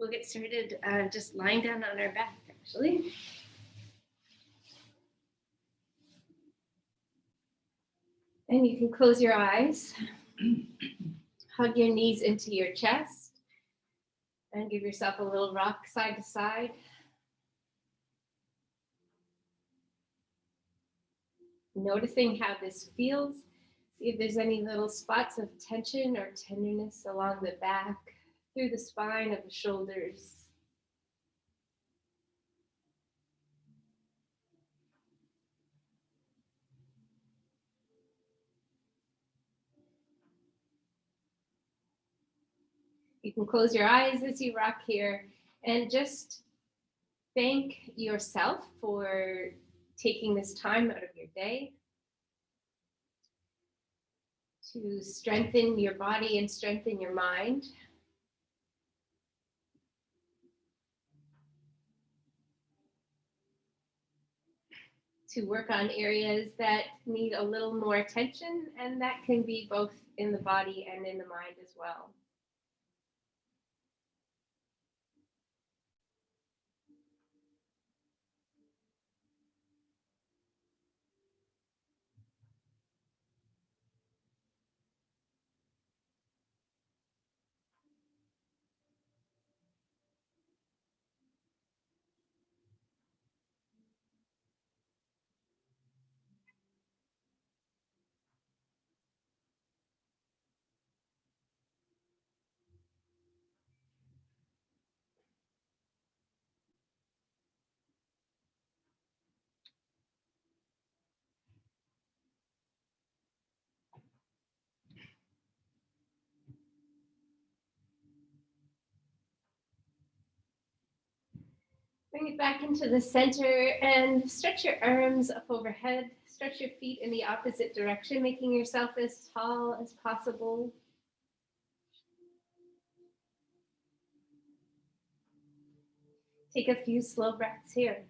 We'll get started just lying down on our back, actually. And you can close your eyes, hug your knees into your chest, and give yourself a little rock side to side. Noticing how this feels. See if there's any little spots of tension or tenderness along the back, through the spine of the shoulders. You can close your eyes as you rock here and just thank yourself for taking this time out of your day to strengthen your body and strengthen your mind. To work on areas that need a little more attention, and that can be both in the body and in the mind as well. Bring it back into the center and stretch your arms up overhead. Stretch your feet in the opposite direction, making yourself as tall as possible. Take a few slow breaths here.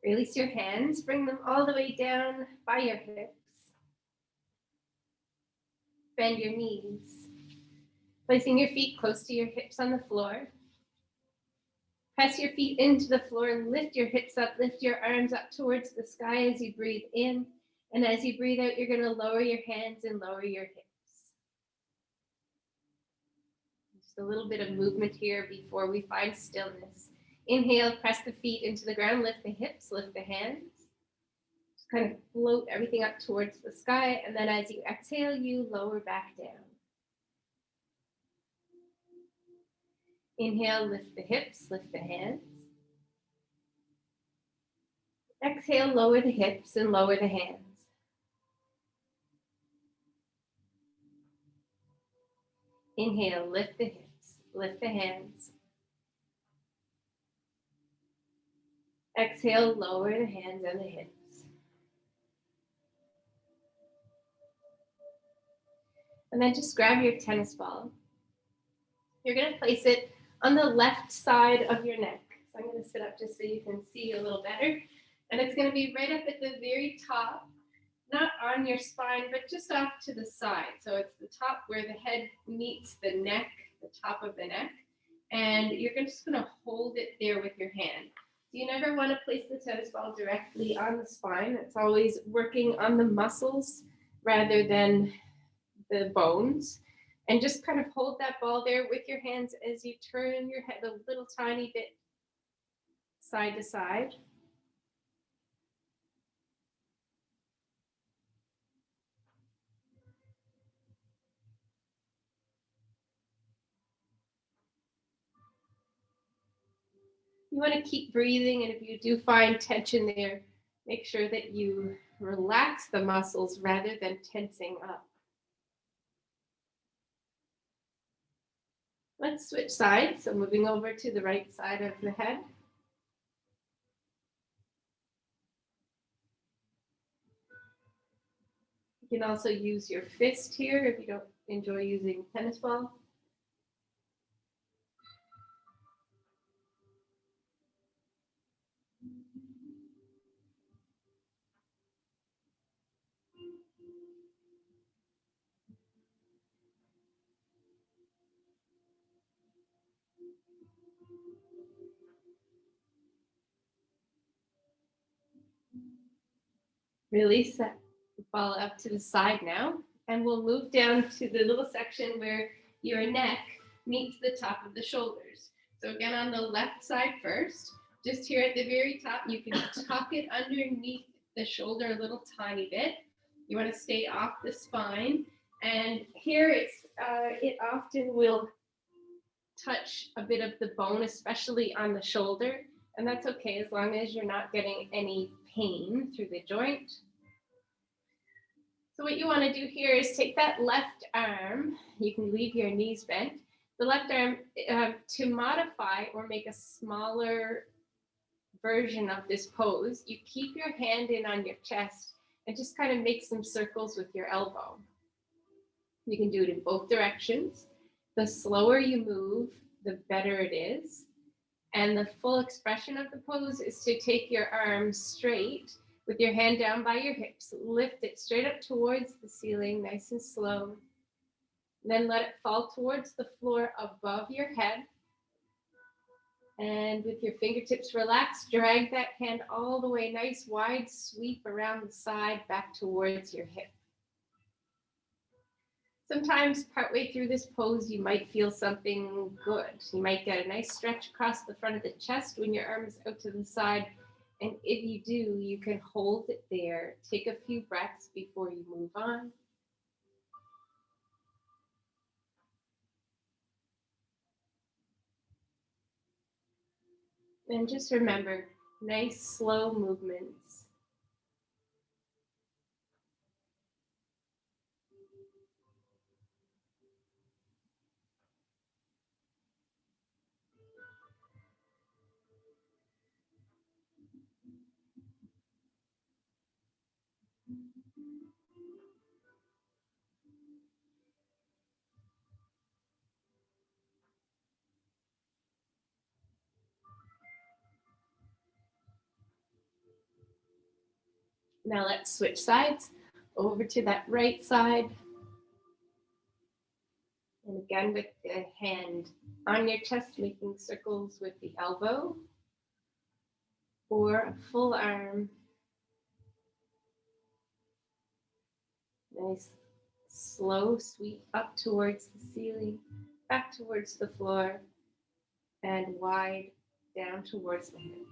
Release your hands, bring them all the way down by your hips. Bend your knees, placing your feet close to your hips on the floor. Press your feet into the floor, lift your hips up, lift your arms up towards the sky as you breathe in. And as you breathe out, you're going to lower your hands and lower your hips. Just a little bit of movement here before we find stillness. Inhale, press the feet into the ground, lift the hips, lift the hands. Just kind of float everything up towards the sky. And then as you exhale, you lower back down. Inhale, lift the hips, lift the hands. Exhale, lower the hips and lower the hands. Inhale, lift the hips, lift the hands. Exhale, lower the hands and the hips. And then just grab your tennis ball. You're going to place it on the left side of your neck. So I'm going to sit up just so you can see a little better. And it's going to be right up at the very top, not on your spine, but just off to the side. So it's the top where the head meets the neck, the top of the neck. And you're just going to hold it there with your hand. You never want to place the tennis ball directly on the spine. It's always working on the muscles rather than the bones. And just kind of hold that ball there with your hands as you turn your head a little tiny bit side to side. You want to keep breathing, and if you do find tension there, make sure that you relax the muscles rather than tensing up. Let's switch sides. So moving over to the right side of the head. You can also use your fist here if you don't enjoy using tennis ball. Release that ball up to the side now, and we'll move down to the little section where your neck meets the top of the shoulders. So again, on the left side first, just here at the very top, you can tuck it underneath the shoulder a little tiny bit. You want to stay off the spine, and here it often will touch a bit of the bone, especially on the shoulder, and that's okay as long as you're not getting any pain through the joint. So what you want to do here is take that left arm, you can leave your knees bent, the left arm to modify or make a smaller version of this pose, you keep your hand in on your chest and just kind of make some circles with your elbow. You can do it in both directions. The slower you move, the better it is. And the full expression of the pose is to take your arms straight with your hand down by your hips. Lift it straight up towards the ceiling, nice and slow. Then let it fall towards the floor above your head. And with your fingertips relaxed, drag that hand all the way, nice wide sweep around the side back towards your hip. Sometimes partway through this pose, you might feel something good. You might get a nice stretch across the front of the chest when your arm is out to the side. And if you do, you can hold it there. Take a few breaths before you move on. And just remember, nice slow movements. Now let's switch sides over to that right side. And again, with the hand on your chest, making circles with the elbow, or a full arm. Nice slow sweep up towards the ceiling, back towards the floor, and wide down towards the hip.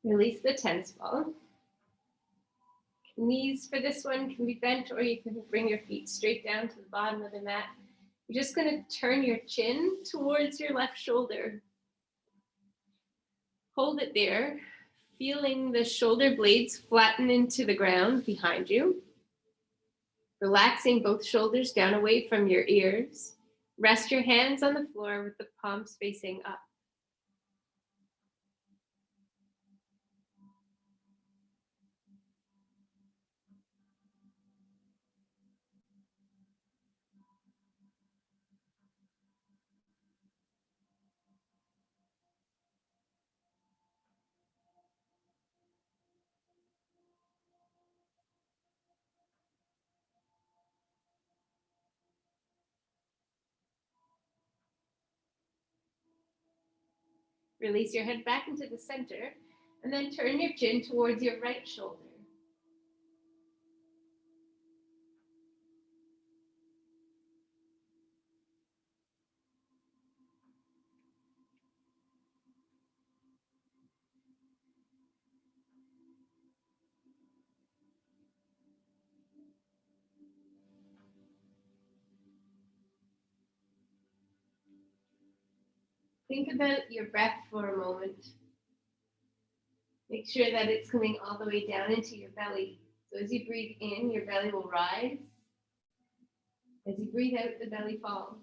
Release the tennis ball. Knees for this one can be bent, or you can bring your feet straight down to the bottom of the mat. You're just going to turn your chin towards your left shoulder. Hold it there, feeling the shoulder blades flatten into the ground behind you. Relaxing both shoulders down away from your ears. Rest your hands on the floor with the palms facing up. Release your head back into the center, and then turn your chin towards your right shoulder. Think about your breath for a moment. Make sure that it's coming all the way down into your belly. So as you breathe in, your belly will rise. As you breathe out, the belly falls.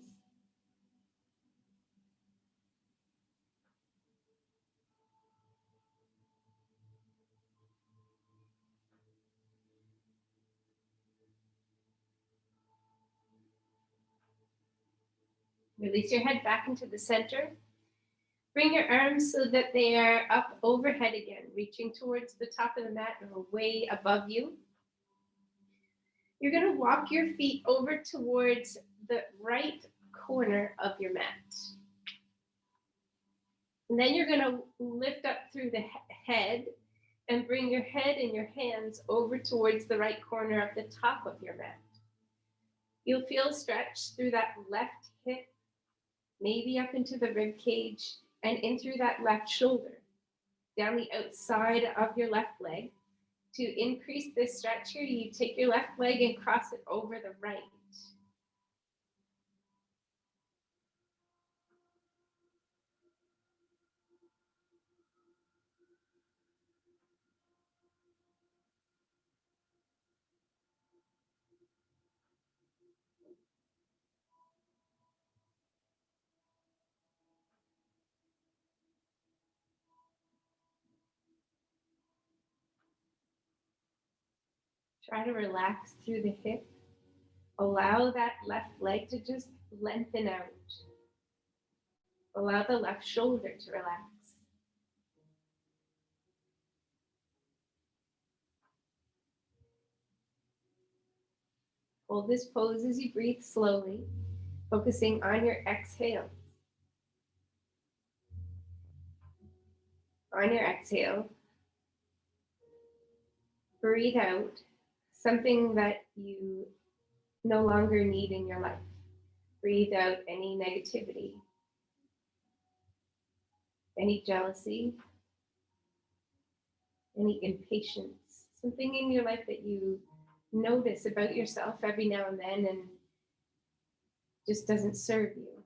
Release your head back into the center. Bring your arms so that they are up overhead again, reaching towards the top of the mat or way above you. You're going to walk your feet over towards the right corner of your mat. And then you're going to lift up through the head and bring your head and your hands over towards the right corner of the top of your mat. You'll feel stretch through that left hip, maybe up into the rib cage and in through that left shoulder, down the outside of your left leg. To increase this stretch here, you take your left leg and cross it over the right. Try to relax through the hip. Allow that left leg to just lengthen out. Allow the left shoulder to relax. Hold this pose as you breathe slowly, focusing on your exhale. On your exhale, breathe out something that you no longer need in your life. Breathe out any negativity, any jealousy, any impatience, something in your life that you notice about yourself every now and then and just doesn't serve you.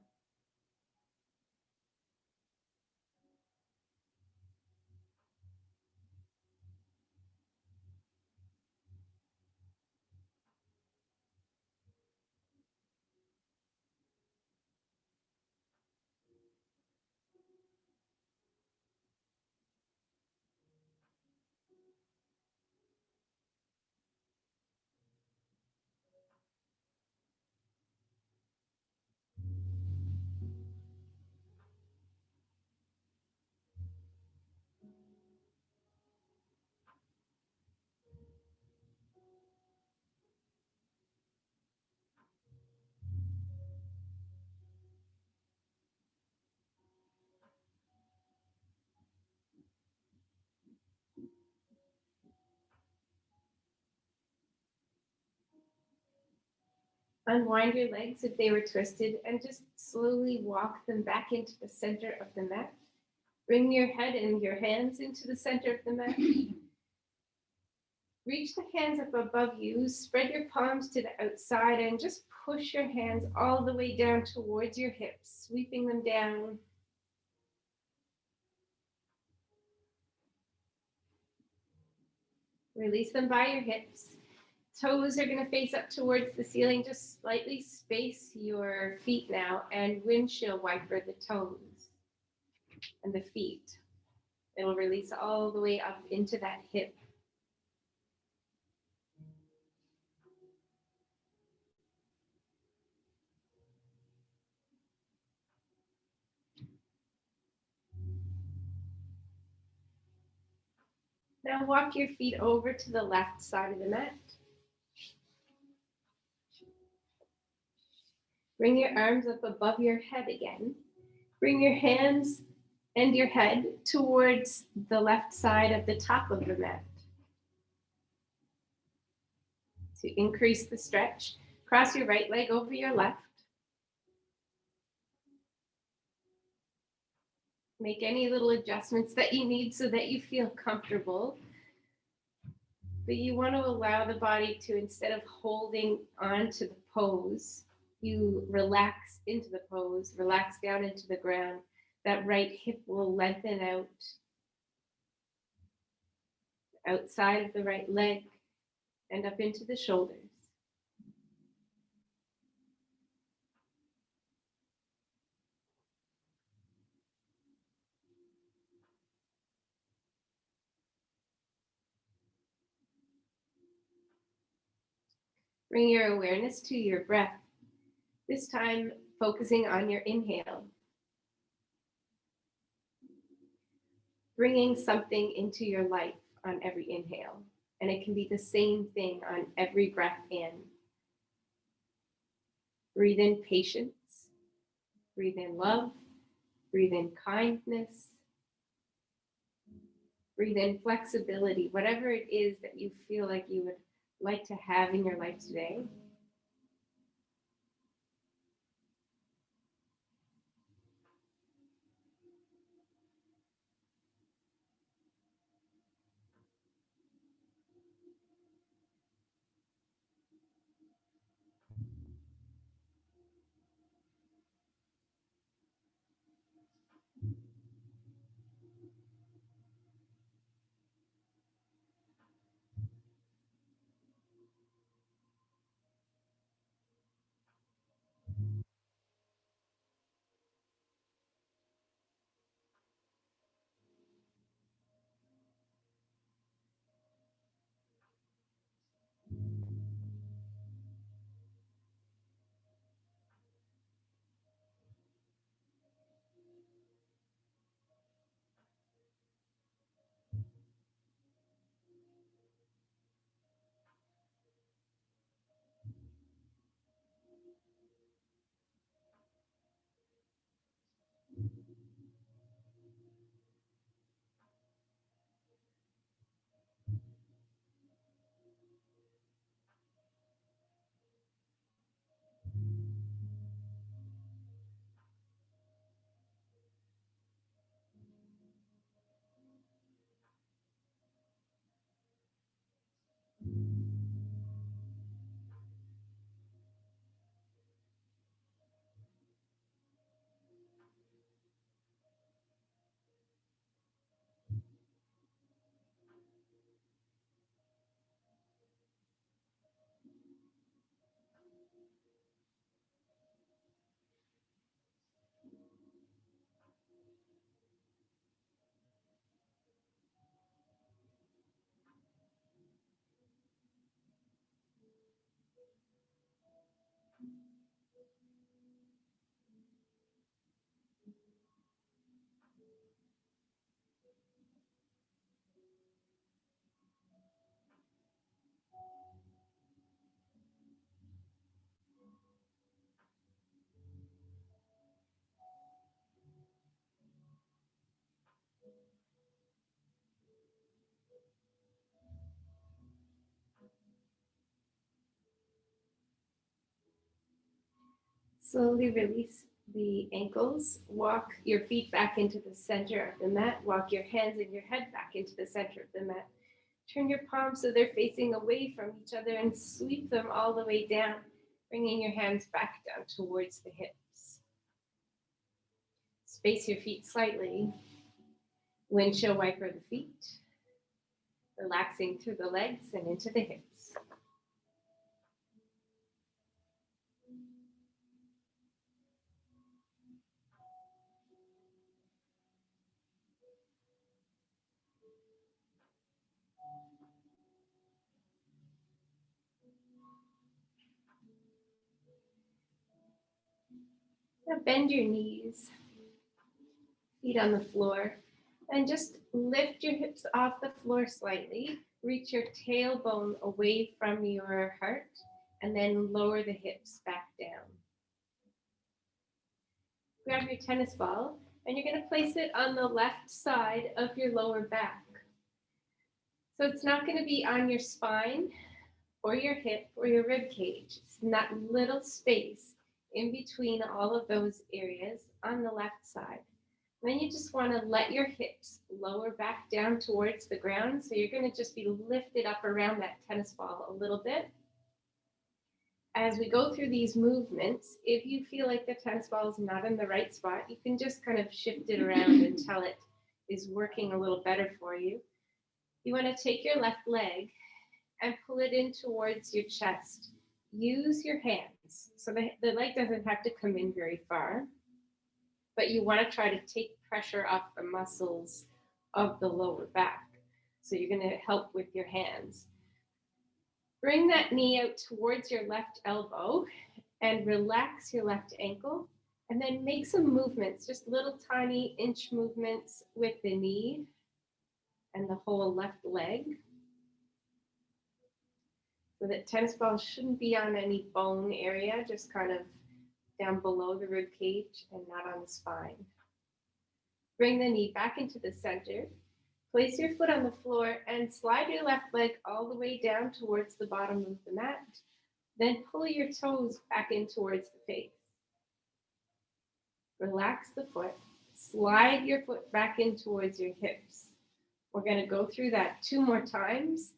Unwind your legs if they were twisted and just slowly walk them back into the center of the mat. Bring your head and your hands into the center of the mat. Reach the hands up above you, spread your palms to the outside and just push your hands all the way down towards your hips, sweeping them down. Release them by your hips. Toes are going to face up towards the ceiling. Just slightly space your feet now and windshield wiper the toes and the feet. It'll release all the way up into that hip. Now walk your feet over to the left side of the mat. Bring your arms up above your head again. Bring your hands and your head towards the left side of the top of the mat. To increase the stretch, cross your right leg over your left. Make any little adjustments that you need so that you feel comfortable. But you want to allow the body to, instead of holding on to the pose, you relax into the pose, relax down into the ground. That right hip will lengthen out, outside of the right leg and up into the shoulders. Bring your awareness to your breath, this time focusing on your inhale. Bringing something into your life on every inhale. And it can be the same thing on every breath in. Breathe in patience. Breathe in love. Breathe in kindness. Breathe in flexibility, whatever it is that you feel like you would like to have in your life today. Slowly release the ankles. Walk your feet back into the center of the mat. Walk your hands and your head back into the center of the mat. Turn your palms so they're facing away from each other and sweep them all the way down, bringing your hands back down towards the hips. Space your feet slightly. Windshield wiper the feet, relaxing through the legs and into the hips. Now bend your knees, feet on the floor, and just lift your hips off the floor slightly. Reach your tailbone away from your heart, and then lower the hips back down. Grab your tennis ball And you're going to place it on the left side of your lower back. So it's not going to be on your spine or your hip or your rib cage. It's in that little space in between all of those areas on the left side. Then you just want to let your hips lower back down towards the ground. So you're going to just be lifted up around that tennis ball a little bit. As we go through these movements, if you feel like the tennis ball is not in the right spot, you can just kind of shift it around until it is working a little better for you. You want to take your left leg and pull it in towards your chest. Use your hands. So the leg doesn't have to come in very far, but you want to try to take pressure off the muscles of the lower back. So you're going to help with your hands. Bring that knee out towards your left elbow and relax your left ankle. And then make some movements, just little tiny inch movements with the knee and the whole left leg. So that tennis ball shouldn't be on any bone area, just kind of down below the rib cage and not on the spine. Bring the knee back into the center. Place your foot on the floor and slide your left leg all the way down towards the bottom of the mat. Then pull your toes back in towards the face. Relax the foot. Slide your foot back in towards your hips. We're going to go through that 2 more times.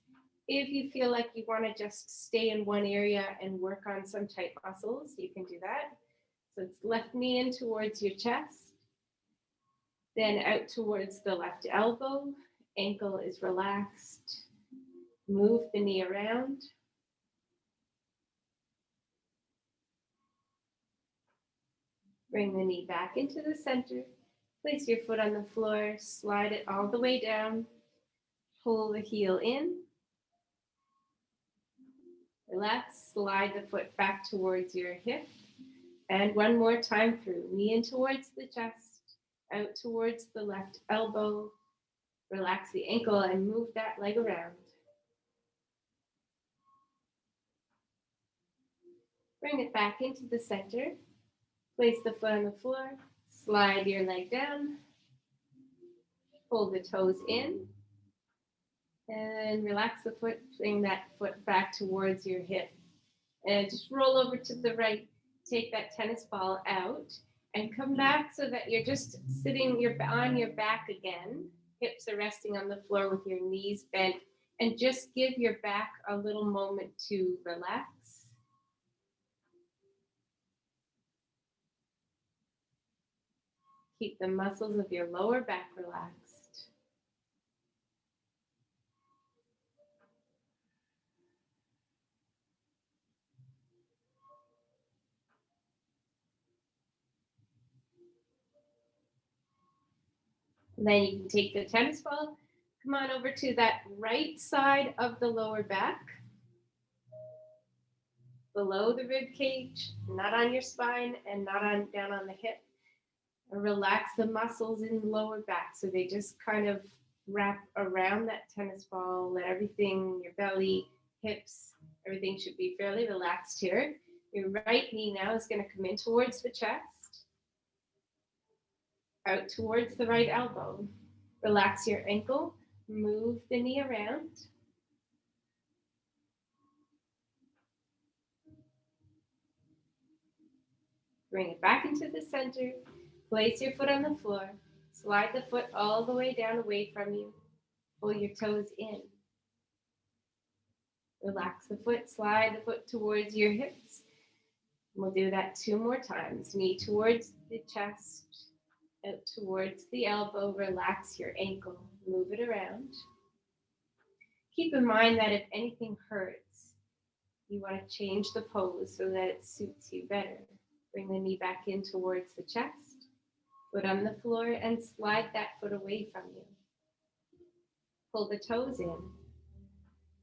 If you feel like you want to just stay in one area and work on some tight muscles, you can do that. So it's left knee in towards your chest, then out towards the left elbow. Ankle is relaxed. Move the knee around. Bring the knee back into the center. Place your foot on the floor. Slide it all the way down. Pull the heel in. Relax. Slide the foot back towards your hip. And one more time through. Knee in towards the chest. Out towards the left elbow. Relax the ankle and move that leg around. Bring it back into the center. Place the foot on the floor. Slide your leg down. Pull the toes in. And relax the foot. Bring that foot back towards your hip. And just roll over to the right. Take that tennis ball out. And come back so that you're just sitting on your back again. Hips are resting on the floor with your knees bent. And just give your back a little moment to relax. Keep the muscles of your lower back relaxed. And then you can take the tennis ball, come on over to that right side of the lower back, below the rib cage, not on your spine and not down on the hip. And relax the muscles in the lower back so they just kind of wrap around that tennis ball. Let everything, your belly, hips, everything should be fairly relaxed here. Your right knee now is going to come in towards the chest, out towards the right elbow. Relax your ankle, move the knee around. Bring it back into the center. Place your foot on the floor. Slide the foot all the way down away from you. Pull your toes in. Relax the foot. Slide the foot towards your hips. We'll do that 2 more times. Knee towards the chest, out towards the elbow. Relax your ankle. Move it around. Keep in mind that if anything hurts, you want to change the pose so that it suits you better. Bring the knee back in towards the chest. Foot on the floor and slide that foot away from you. Pull the toes in.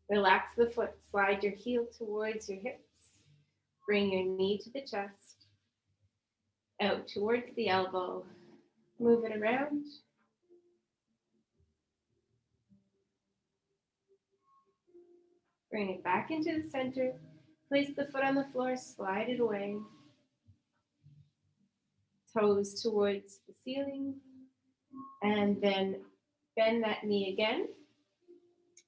Relax the foot. Slide your heel towards your hips. Bring your knee to the chest. Out towards the elbow. Move it around. Bring it back into the center. Place the foot on the floor. Slide it away. Toes towards the ceiling. And then bend that knee again.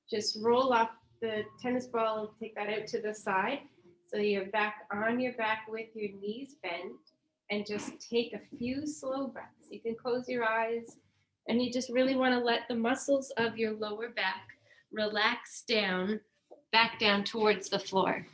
Just roll off the tennis ball, take that out to the side. So you're back on your back with your knees bent, and just take a few slow breaths. You can close your eyes, and you just really want to let the muscles of your lower back relax down, back down towards the floor.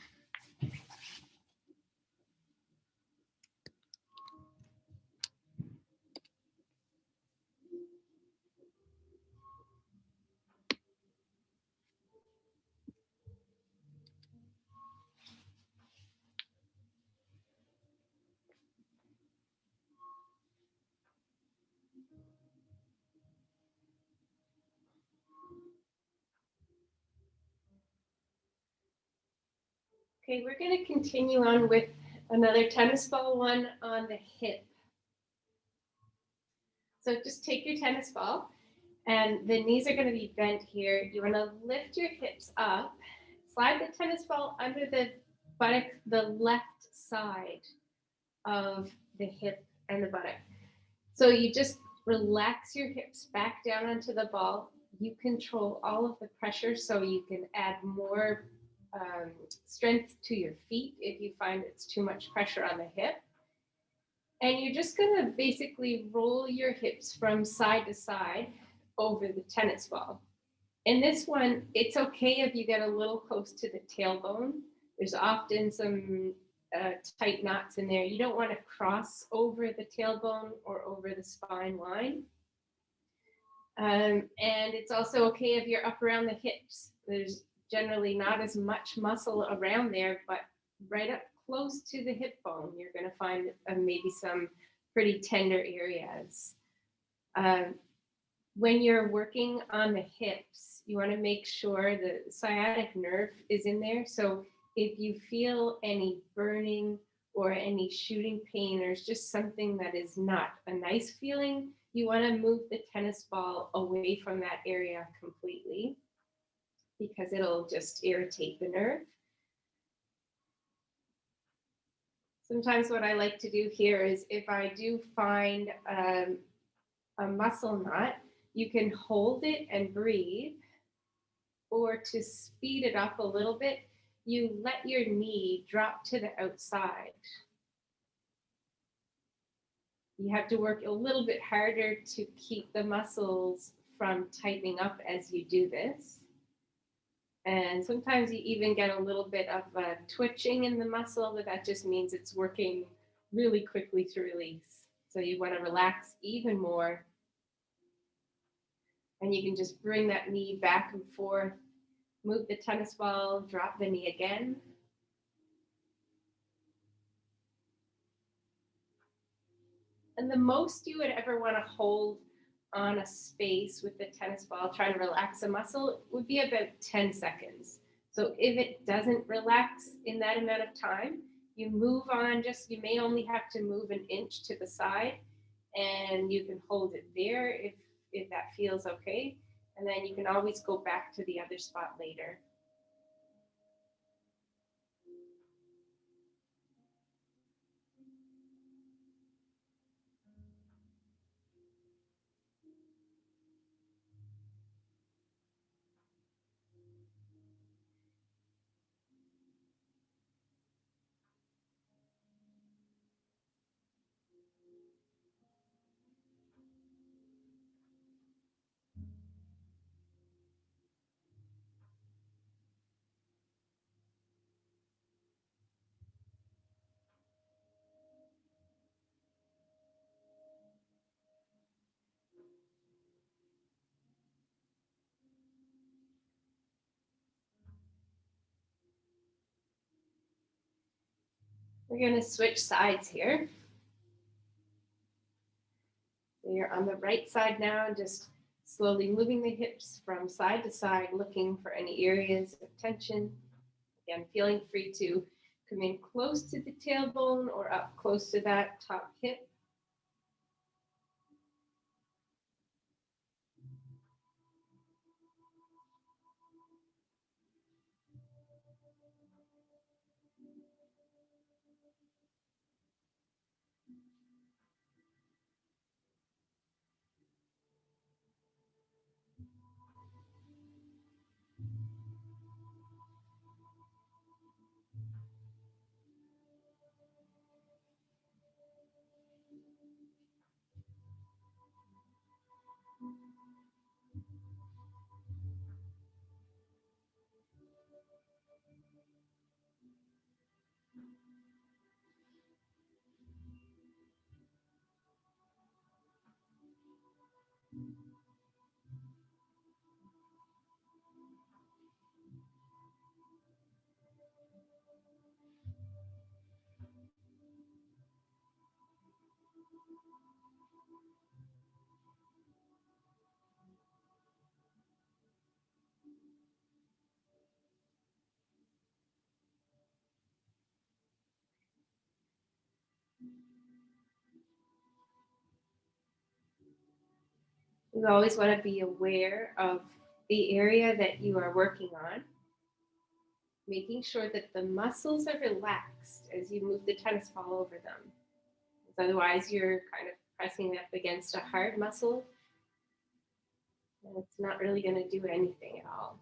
Okay, we're going to continue on with another tennis ball one on the hip. So just take your tennis ball, and the knees are going to be bent here. You want to lift your hips up, slide the tennis ball under the buttock, the left side of the hip and the buttock. So you just relax your hips back down onto the ball. You control all of the pressure, so you can add more strength to your feet if you find it's too much pressure on the hip. And you're just going to basically roll your hips from side to side over the tennis ball. In this one, it's okay if you get a little close to the tailbone. There's often some tight knots in there. You don't want to cross over the tailbone or over the spine line. And it's also okay if you're up around the hips. There's generally not as much muscle around there, but right up close to the hip bone, you're going to find maybe some pretty tender areas. When you're working on the hips, you want to make sure the sciatic nerve is in there. So if you feel any burning or any shooting pain, or just something that is not a nice feeling, you want to move the tennis ball away from that area completely, because it'll just irritate the nerve. Sometimes what I like to do here is, if I do find a muscle knot, you can hold it and breathe, or to speed it up a little bit, you let your knee drop to the outside. You have to work a little bit harder to keep the muscles from tightening up as you do this. And sometimes you even get a little bit of a twitching in the muscle, but that just means it's working really quickly to release. So you want to relax even more. And you can just bring that knee back and forth, move the tennis ball, drop the knee again. And the most you would ever want to hold on a space with the tennis ball, trying to relax a muscle, would be about 10 seconds. So if it doesn't relax in that amount of time, you move on. You may only have to move an inch to the side, and you can hold it there if that feels okay. And then you can always go back to the other spot later. We're going to switch sides here. So you're on the right side now, just slowly moving the hips from side to side, looking for any areas of tension. Again, feeling free to come in close to the tailbone or up close to that top hip. You always want to be aware of the area that you are working on, making sure that the muscles are relaxed as you move the tennis ball over them. Otherwise, you're kind of pressing up against a hard muscle, and it's not really going to do anything at all.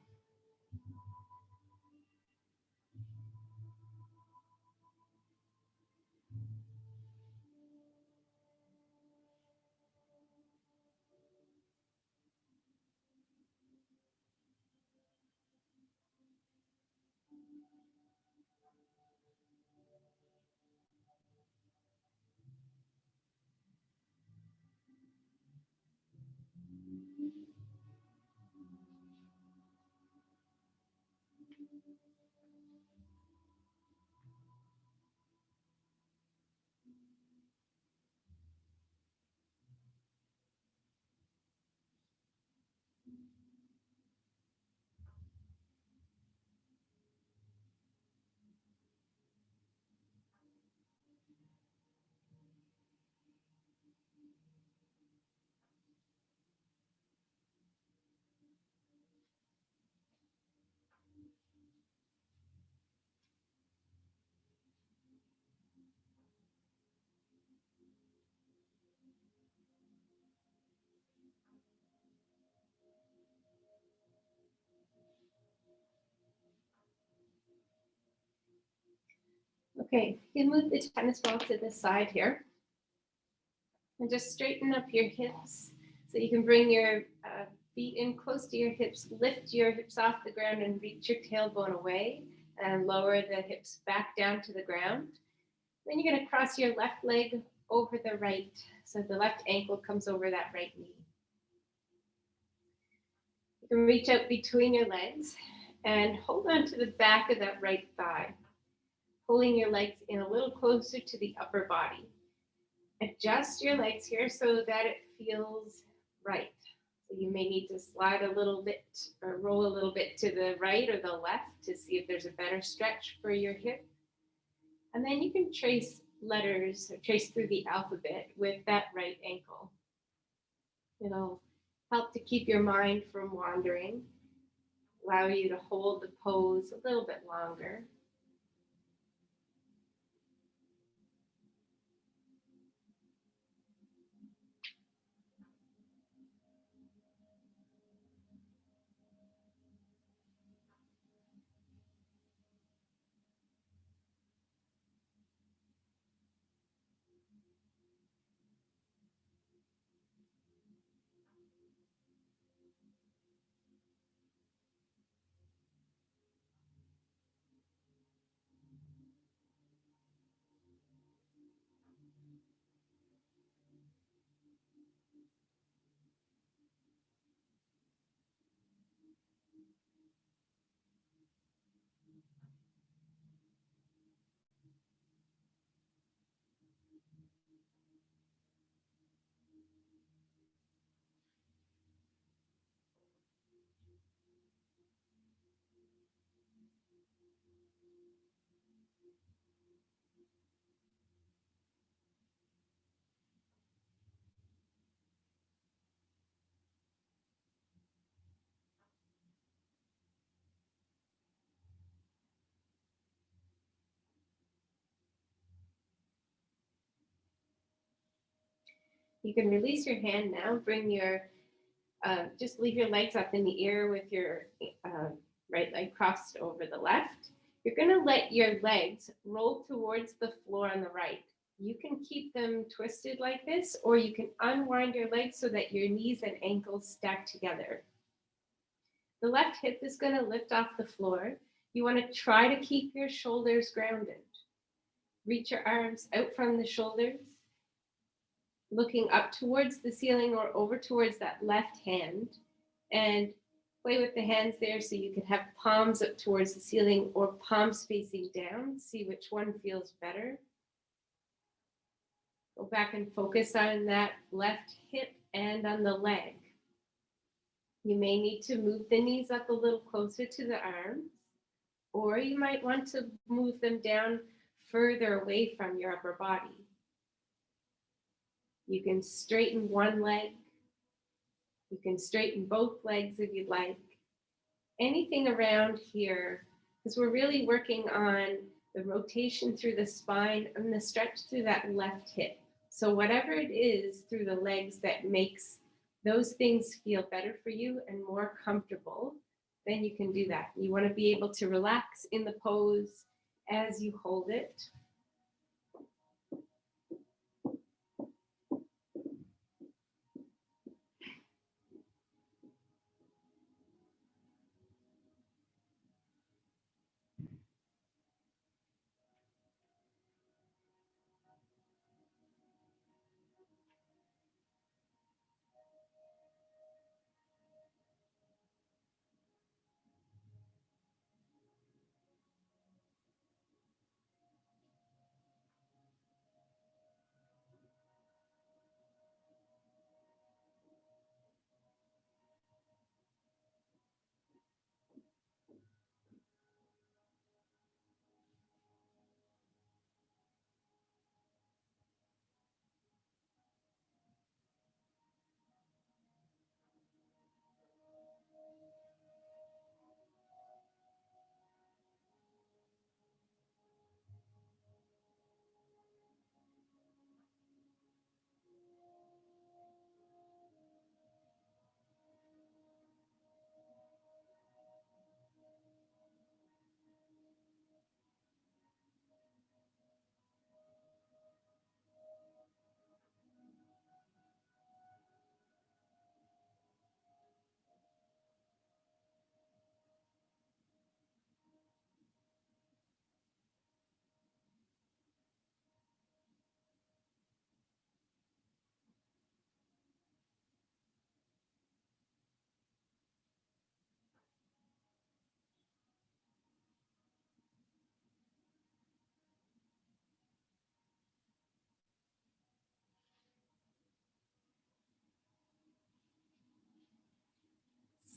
Okay, you can move the tennis ball to the side here and just straighten up your hips so you can bring your feet in close to your hips, lift your hips off the ground and reach your tailbone away and lower the hips back down to the ground. Then you're going to cross your left leg over the right, so the left ankle comes over that right knee. You can reach out between your legs and hold on to the back of that right thigh, pulling your legs in a little closer to the upper body. Adjust your legs here so that it feels right. So you may need to slide a little bit or roll a little bit to the right or the left to see if there's a better stretch for your hip. And then you can trace letters or trace through the alphabet with that right ankle. It'll help to keep your mind from wandering, allow you to hold the pose a little bit longer. You can release your hand now, bring your just leave your legs up in the air with your right leg crossed over the left. You're going to let your legs roll towards the floor on the right. You can keep them twisted like this, or you can unwind your legs so that your knees and ankles stack together. The left hip is going to lift off the floor. You want to try to keep your shoulders grounded. Reach your arms out from the shoulders, looking up towards the ceiling or over towards that left hand, and play with the hands there so you can have palms up towards the ceiling or palms facing down. See which one feels better. Go back and focus on that left hip and on the leg. You may need to move the knees up a little closer to the arms, or you might want to move them down further away from your upper body. You can straighten one leg. You can straighten both legs if you'd like. Anything around here, because we're really working on the rotation through the spine and the stretch through that left hip. So whatever it is through the legs that makes those things feel better for you and more comfortable, then you can do that. You want to be able to relax in the pose as you hold it.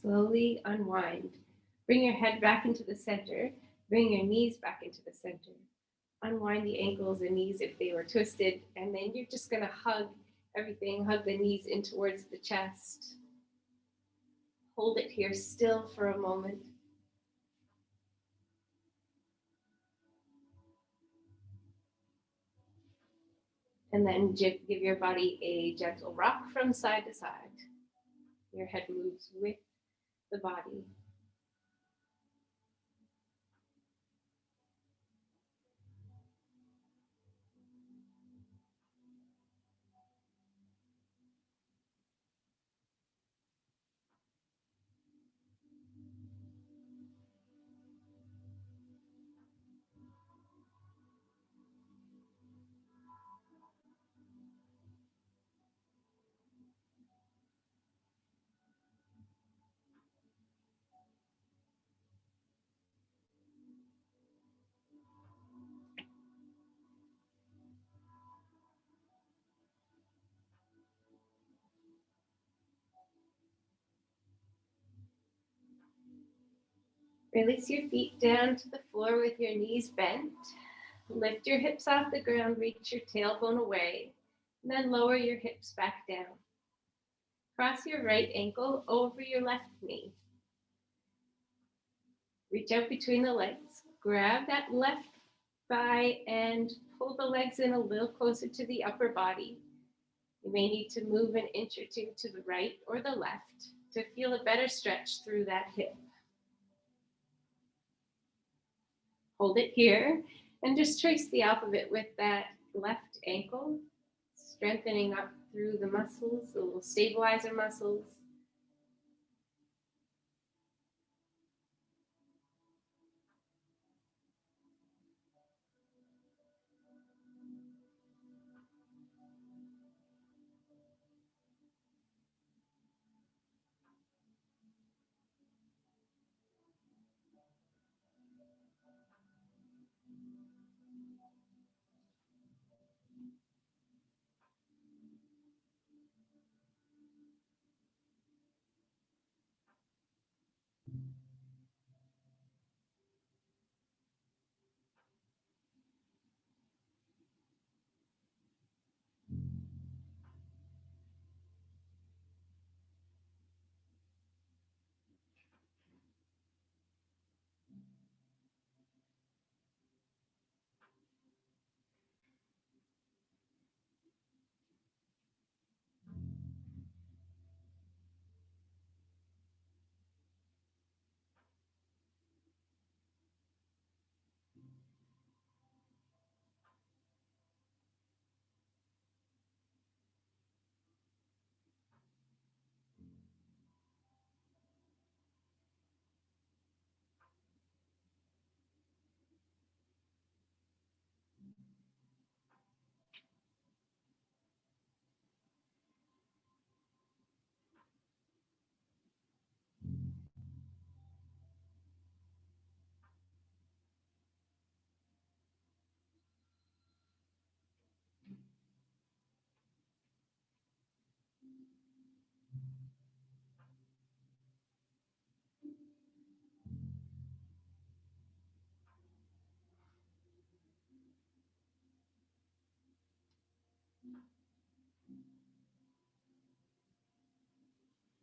Slowly unwind. Bring your head back into the center. Bring your knees back into the center. Unwind the ankles and knees if they were twisted. And then you're just going to hug everything. Hug the knees in towards the chest. Hold it here still for a moment. And then give your body a gentle rock from side to side. Your head moves with the body. Release your feet down to the floor with your knees bent. Lift your hips off the ground, reach your tailbone away, and then lower your hips back down. Cross your right ankle over your left knee. Reach out between the legs. Grab that left thigh and pull the legs in a little closer to the upper body. You may need to move an inch or two to the right or the left to feel a better stretch through that hip. Hold it here and just trace the alphabet with that left ankle, strengthening up through the muscles, the little stabilizer muscles.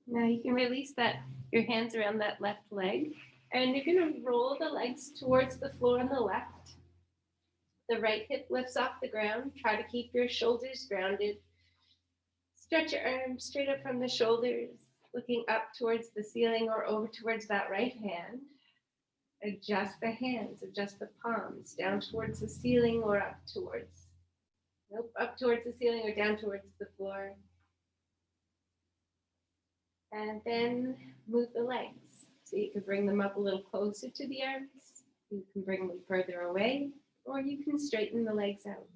Now you can release your hands around that left leg, and you're going to roll the legs towards the floor on the left. The right hip lifts off the ground. Try to keep your shoulders grounded. Stretch your arms straight up from the shoulders, looking up towards the ceiling or over towards that right hand. Adjust the hands, adjust the palms down towards the ceiling or up towards the ceiling or down towards the floor. And then move the legs. So you can bring them up a little closer to the arms. You can bring them further away, or you can straighten the legs out.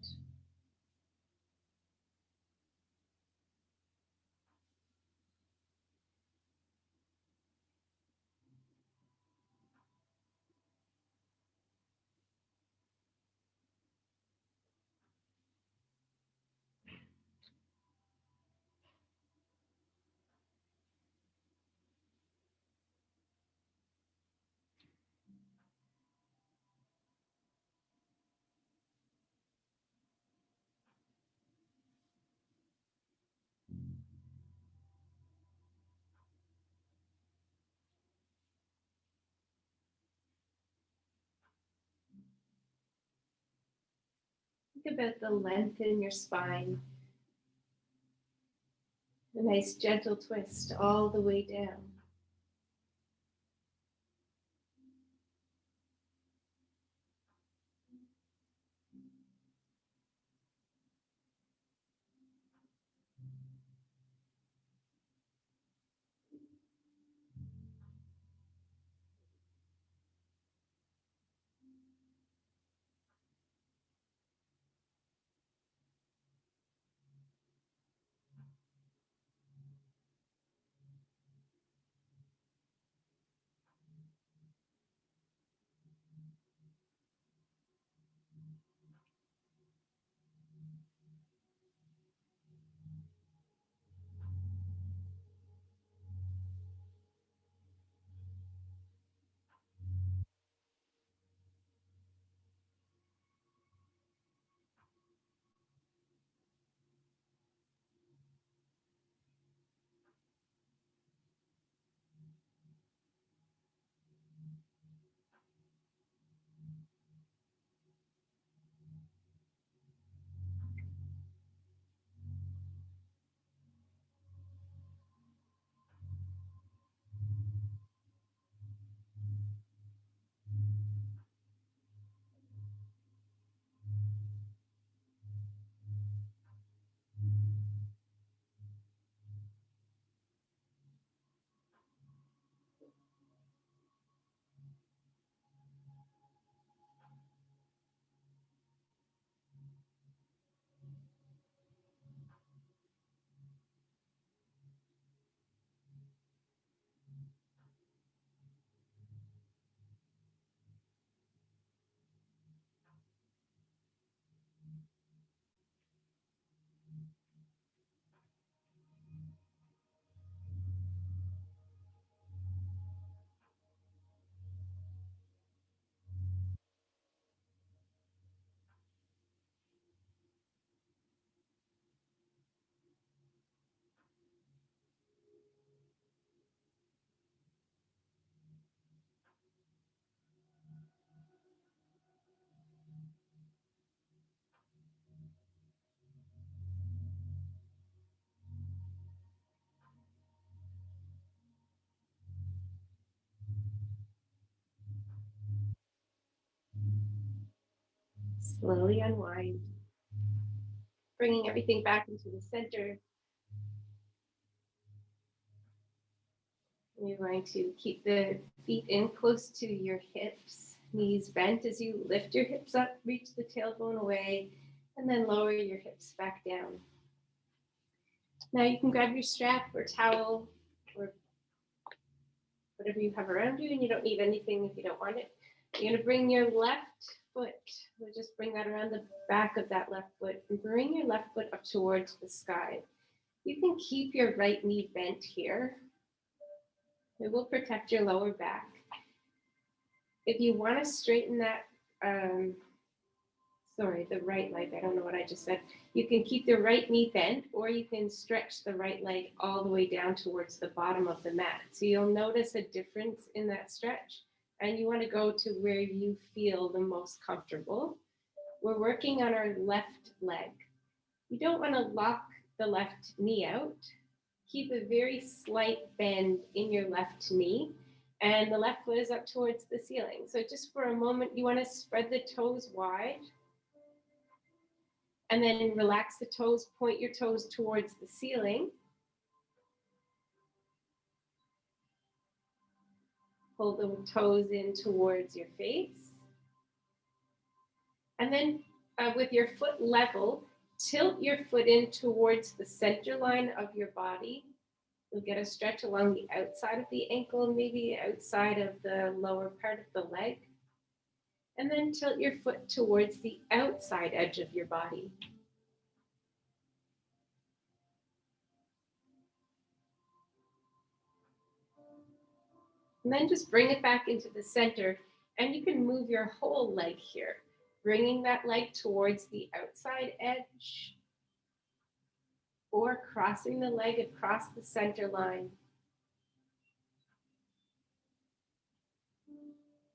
Think about the length in your spine. A nice gentle twist all the way down. Slowly unwind, bringing everything back into the center. You're going to keep the feet in close to your hips, knees bent as you lift your hips up, reach the tailbone away, and then lower your hips back down. Now you can grab your strap or towel or whatever you have around you, and you don't need anything if you don't want it. You're going to bring your left foot, we'll just bring that around the back of that left foot, and bring your left foot up towards the sky. You can keep your right knee bent here. It will protect your lower back. If you want to straighten that sorry, the right leg. I don't know what I just said. You can keep the right knee bent, or you can stretch the right leg all the way down towards the bottom of the mat. So you'll notice a difference in that stretch, and you want to go to where you feel the most comfortable. We're working on our left leg. You don't want to lock the left knee out. Keep a very slight bend in your left knee, and the left foot is up towards the ceiling. So just for a moment, you want to spread the toes wide, and then relax the toes, point your toes towards the ceiling. Pull the toes in towards your face. And then with your foot level, tilt your foot in towards the center line of your body. You'll get a stretch along the outside of the ankle, maybe outside of the lower part of the leg. And then tilt your foot towards the outside edge of your body. And then just bring it back into the center, and you can move your whole leg here, bringing that leg towards the outside edge or crossing the leg across the center line.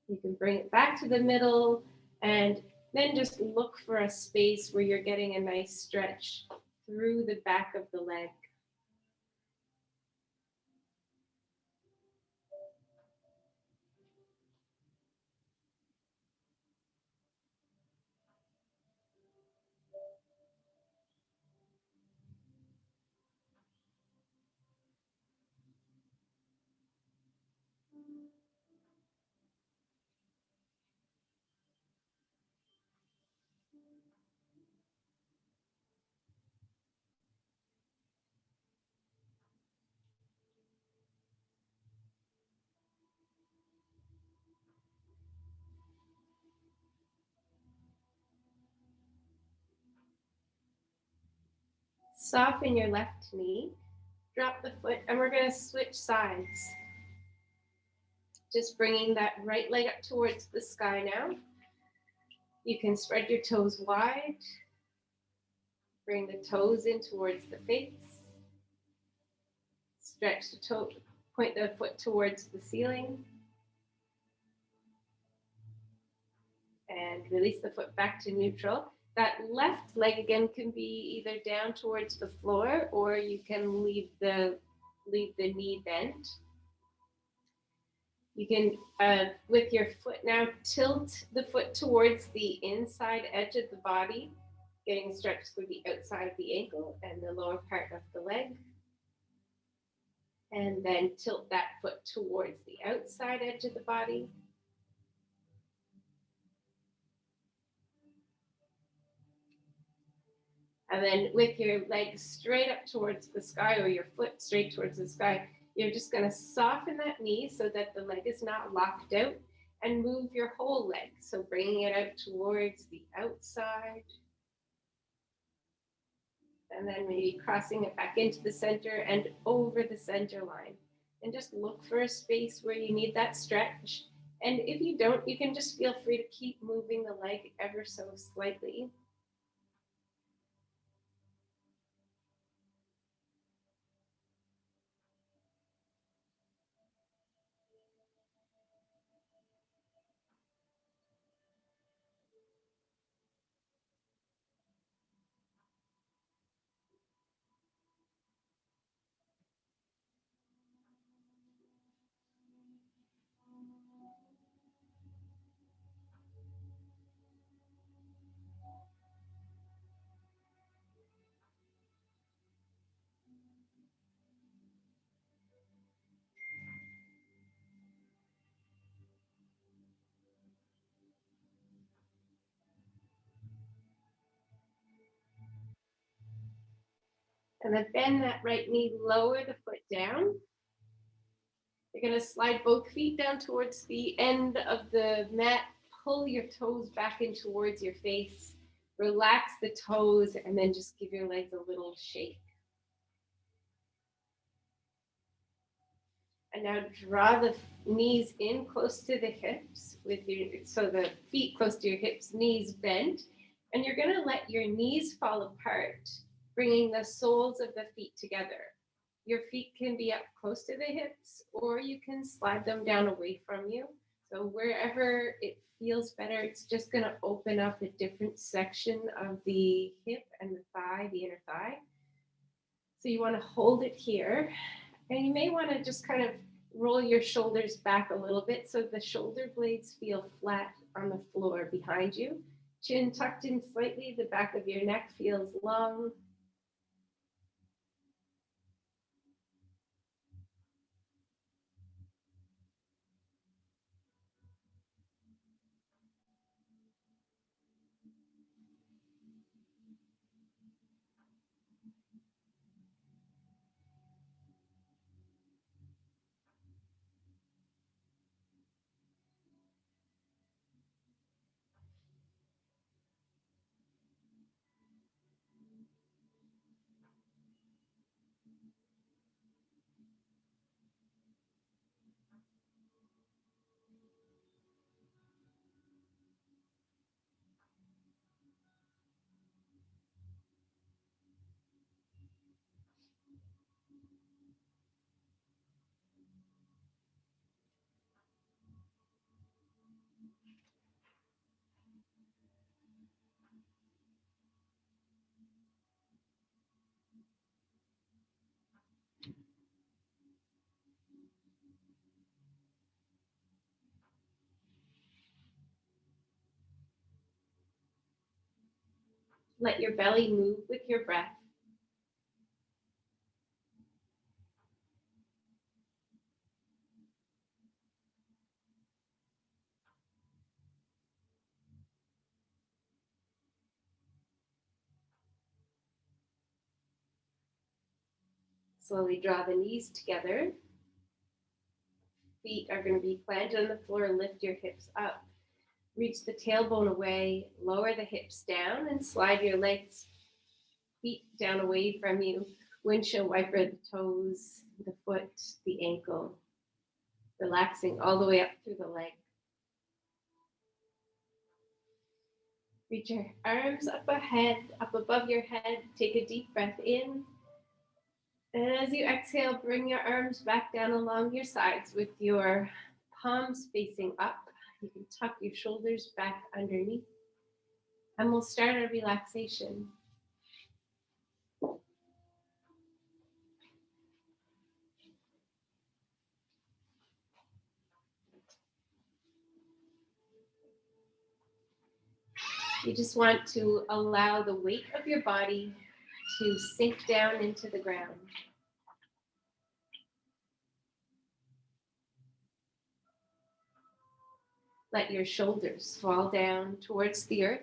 You can bring it back to the middle, and then just look for a space where you're getting a nice stretch through the back of the leg. Soften your left knee, drop the foot, and we're going to switch sides. Just bringing that right leg up towards the sky now. You can spread your toes wide. Bring the toes in towards the face. Stretch the toe, point the foot towards the ceiling. And release the foot back to neutral. That left leg again can be either down towards the floor, or you can leave the knee bent. You can, with your foot now, tilt the foot towards the inside edge of the body, getting stretched through the outside of the ankle and the lower part of the leg. And then tilt that foot towards the outside edge of the body. And then with your legs straight up towards the sky, or your foot straight towards the sky, you're just going to soften that knee so that the leg is not locked out, and move your whole leg. So bringing it out towards the outside, and then maybe crossing it back into the center and over the center line. And just look for a space where you need that stretch. And if you don't, you can just feel free to keep moving the leg ever so slightly. And then bend that right knee, lower the foot down. You're going to slide both feet down towards the end of the mat. Pull your toes back in towards your face. Relax the toes, and then just give your legs a little shake. And now draw the knees in close to the hips, with your, so the feet close to your hips, knees bent. And you're going to let your knees fall apart, bringing the soles of the feet together. Your feet can be up close to the hips, or you can slide them down away from you. So wherever it feels better, it's just going to open up a different section of the hip and the thigh, the inner thigh. So you want to hold it here. And you may want to just kind of roll your shoulders back a little bit so the shoulder blades feel flat on the floor behind you. Chin tucked in slightly, the back of your neck feels long. Let your belly move with your breath. Slowly draw the knees together. Feet are going to be planted on the floor. Lift your hips up. Reach the tailbone away. Lower the hips down and slide your legs, feet down away from you. Windshield wiper the toes, the foot, the ankle. Relaxing all the way up through the leg. Reach your arms up ahead, up above your head. Take a deep breath in. And as you exhale, bring your arms back down along your sides with your palms facing up. You can tuck your shoulders back underneath. And we'll start our relaxation. You just want to allow the weight of your body to sink down into the ground. Let your shoulders fall down towards the earth.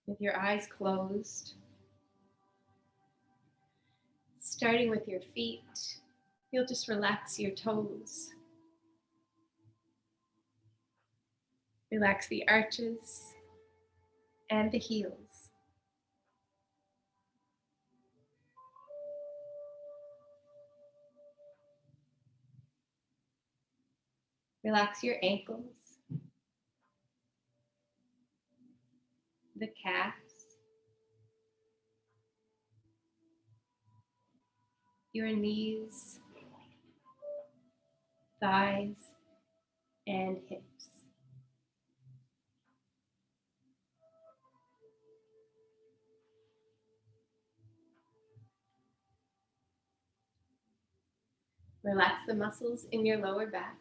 With your eyes closed, starting with your feet, you'll just relax your toes. Relax the arches and the heels. Relax your ankles, the calves, your knees, thighs, and hips. Relax the muscles in your lower back.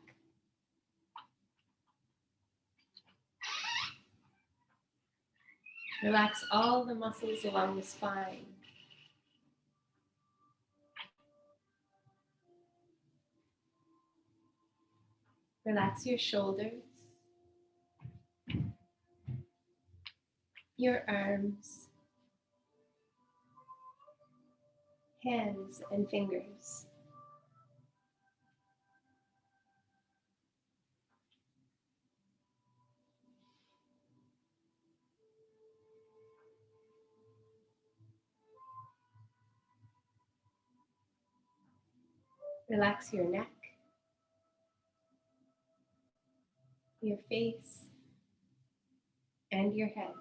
Relax all the muscles along the spine. Relax your shoulders, your arms, hands, and fingers. Relax your neck, your face, and your head.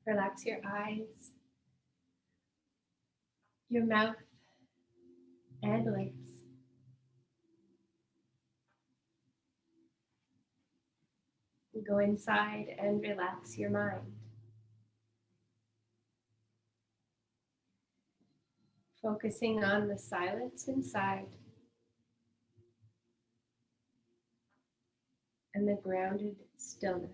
Relax your eyes, your mouth, and lips. Go inside and relax your mind. Focusing on the silence inside and the grounded stillness.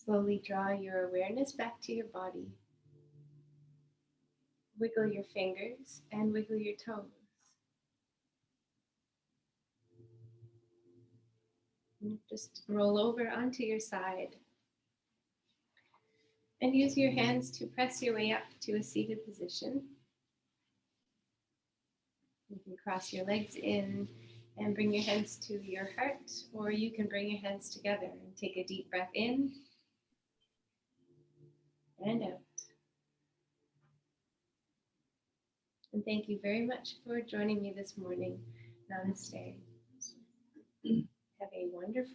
Slowly draw your awareness back to your body. Wiggle your fingers and wiggle your toes. And just roll over onto your side. And use your hands to press your way up to a seated position. You can cross your legs in and bring your hands to your heart, or you can bring your hands together and take a deep breath in and out. And thank you very much for joining me this morning. Namaste. Have a wonderful